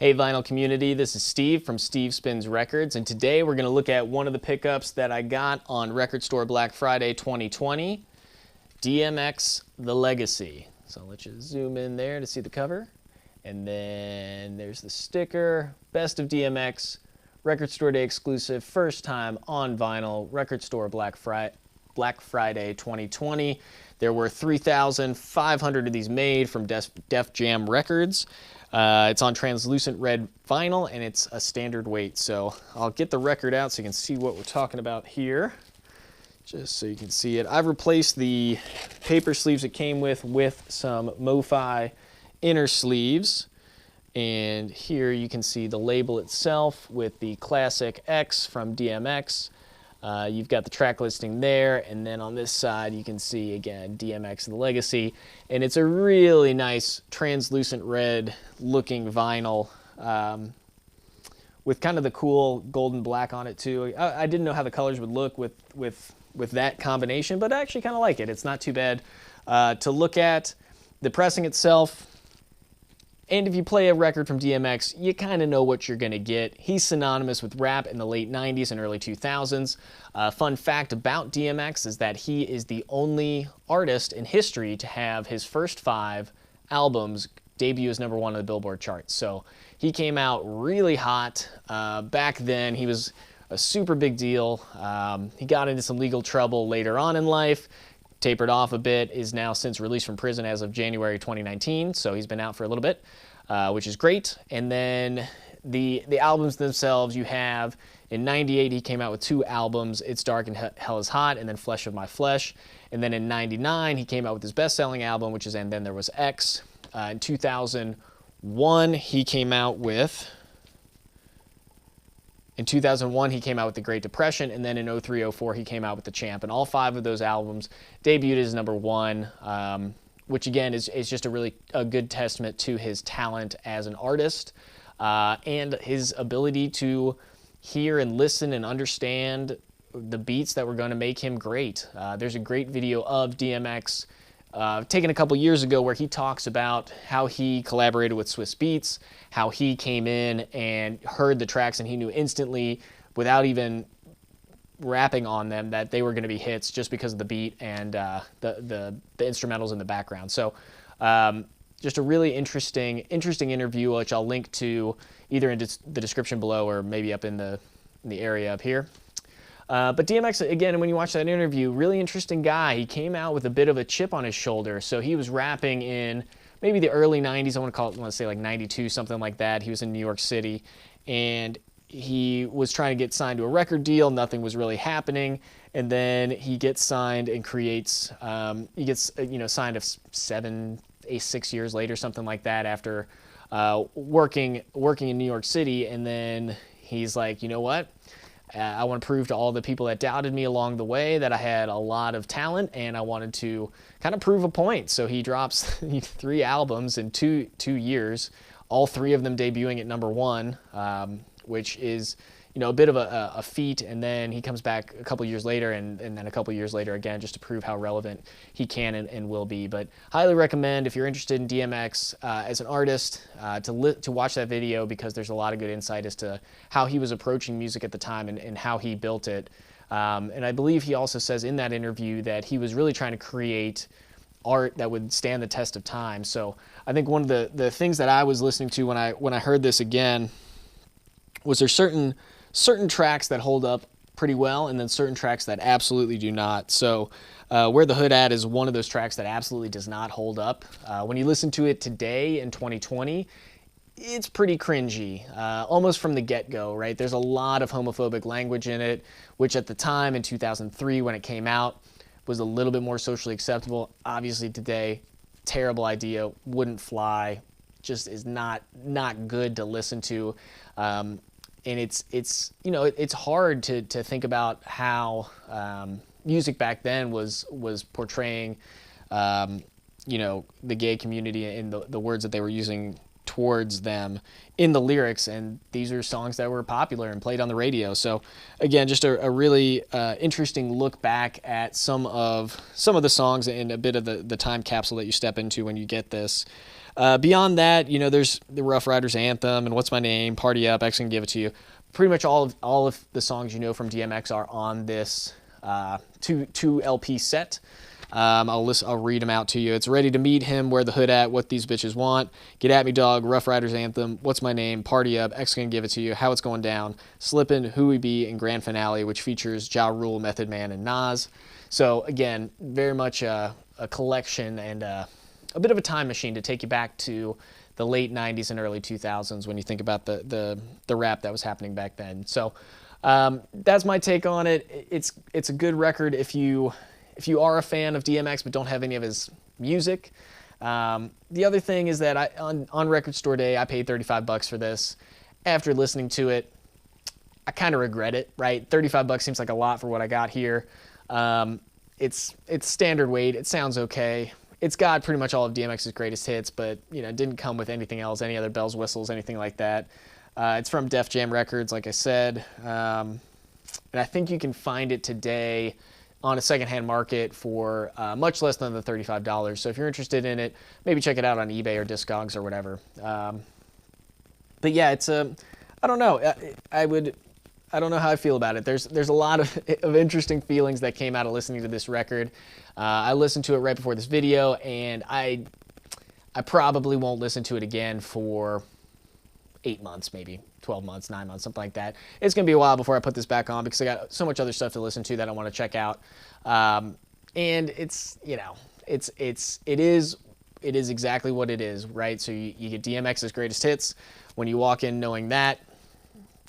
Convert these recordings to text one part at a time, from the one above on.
Hey vinyl community, this is Steve from Steve Spins Records, and today we're going to look at one of the pickups that I got on Record Store Black Friday 2020, DMX The Legacy. So I'll let you zoom in there to see the cover, and then there's the sticker, Best of DMX, Record Store Day exclusive, first time on vinyl, Record Store Black Friday 2020. There were 3,500 of these made from Def Jam Records. It's on translucent red vinyl, and it's a standard weight. So I'll get the record out so you can see what we're talking about here, just so you can see it. I've replaced the paper sleeves it came with some MoFi inner sleeves. And here you can see the label itself with the Classic X from DMX. You've got the track listing there, and then on this side you can see again DMX The Legacy, and it's a really nice translucent red looking vinyl with kind of the cool golden black on it too. I didn't know how the colors would look with that combination, but I actually kind of like it. It's not too bad to look at. The pressing itself, and if you play a record from DMX, you kind of know what you're going to get. He's synonymous with rap in the late 90s and early 2000s. Fun fact about DMX is that he is the only artist in history to have his first 5 albums debut as #1 on the Billboard charts. So he came out really hot. Back then, he was a super big deal. He got into some legal trouble later on in life, tapered off a bit, is now since released from prison as of January 2019, so he's been out for a little bit, which is great. And then the albums themselves, you have in '98 he came out with 2 albums, It's Dark and Hell is Hot, and then Flesh of My Flesh. And then in '99 he came out with his best-selling album, which is And Then There Was X. In 2001 he came out with The Great Depression, and then in 03-04 he came out with The Champ, and all 5 of those albums debuted as #1, which again is just a good testament to his talent as an artist and his ability to hear and listen and understand the beats that were going to make him great. There's a great video of DMX taken a couple years ago where he talks about how he collaborated with Swizz Beatz, how he came in and heard the tracks and he knew instantly, without even rapping on them, that they were going to be hits just because of the beat and the instrumentals in the background. So just a really interesting interview, which I'll link to either in the description below or maybe up in the area up here. But DMX, again, when you watch that interview, really interesting guy. He came out with a bit of a chip on his shoulder. So he was rapping in maybe the early 90s. I want to say like 92, something like that. He was in New York City, and he was trying to get signed to a record deal. Nothing was really happening. And then he gets signed and creates, he gets, signed 6 years later, something like that, after working in New York City. And then he's like, you know what? I want to prove to all the people that doubted me along the way that I had a lot of talent, and I wanted to kind of prove a point. So he drops 3 albums in two years, all 3 of them debuting at #1, which is a bit of a feat. And then he comes back a couple years later, and then a couple years later again, just to prove how relevant he can and will be. But highly recommend, if you're interested in DMX as an artist, to watch that video, because there's a lot of good insight as to how he was approaching music at the time and how he built it. And I believe he also says in that interview that he was really trying to create art that would stand the test of time. So I think one of the things that I was listening to when I heard this again was there's certain tracks that hold up pretty well, and then certain tracks that absolutely do not. So Where the Hood At is one of those tracks that absolutely does not hold up. When you listen to it today in 2020, it's pretty cringy, almost from the get-go, right? There's a lot of homophobic language in it, which at the time in 2003 when it came out was a little bit more socially acceptable. Obviously today, terrible idea, wouldn't fly, just is not good to listen to. And it's hard to think about how music back then was portraying the gay community and the words that they were using towards them in the lyrics, and these are songs that were popular and played on the radio. So again, just a really interesting look back at some of the songs and a bit of the time capsule that you step into when you get this. Beyond that, you know, there's the Rough Riders anthem and What's My Name, Party Up, X Can Give It To You. Pretty much all of the songs you know from DMX are on this two LP set. I'll read them out to you. It's Ready to Meet Him, Where the Hood At, What These Bitches Want, Get At Me Dog, Rough Riders Anthem, What's My Name, Party Up, X Gonna Give It To You, How It's Going Down, Slippin', Who We Be, and Grand Finale, which features Ja Rule, Method Man, and Nas. So again, very much a collection and a bit of a time machine to take you back to the late 90s and early 2000s when you think about the rap that was happening back then. So that's my take on it. It's a good record if you are a fan of DMX but don't have any of his music. The other thing is that on record store day, I paid $35 for this. After listening to it, I kind of regret it, right? $35 seems like a lot for what I got here. It's standard weight. It sounds okay. It's got pretty much all of DMX's greatest hits, but you know, it didn't come with anything else, any other bells, whistles, anything like that. It's from Def Jam Records, like I said, and I think you can find it today on a secondhand market for much less than the $35. So if you're interested in it, maybe check it out on eBay or Discogs or whatever. But yeah, it's I don't know. I don't know how I feel about it. There's a lot of interesting feelings that came out of listening to this record. I listened to it right before this video, and I probably won't listen to it again for 8 months, maybe 12 months, 9 months, something like that. It's gonna be a while before I put this back on because I got so much other stuff to listen to that I want to check out. And it's, you know, it is exactly what it is, right? So you get DMX's greatest hits. When you walk in knowing that,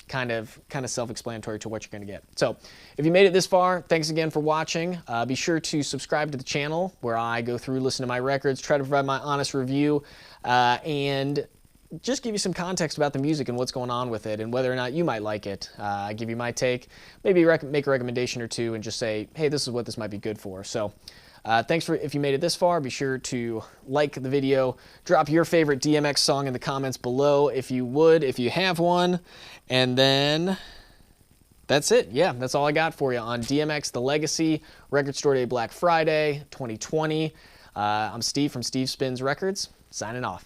kind of self-explanatory to what you're going to get. So if you made it this far, thanks again for watching. Be sure to subscribe to the channel where I go through, listen to my records, try to provide my honest review, and just give you some context about the music and what's going on with it and whether or not you might like it. I give you my take, maybe make a recommendation or two and just say, hey, this is what this might be good for. So thanks if you made it this far. Be sure to like the video, drop your favorite DMX song in the comments below if you would, if you have one. And then that's it. Yeah, that's all I got for you on DMX The Legacy, Record Store Day Black Friday 2020. I'm Steve from Steve Spins Records, signing off.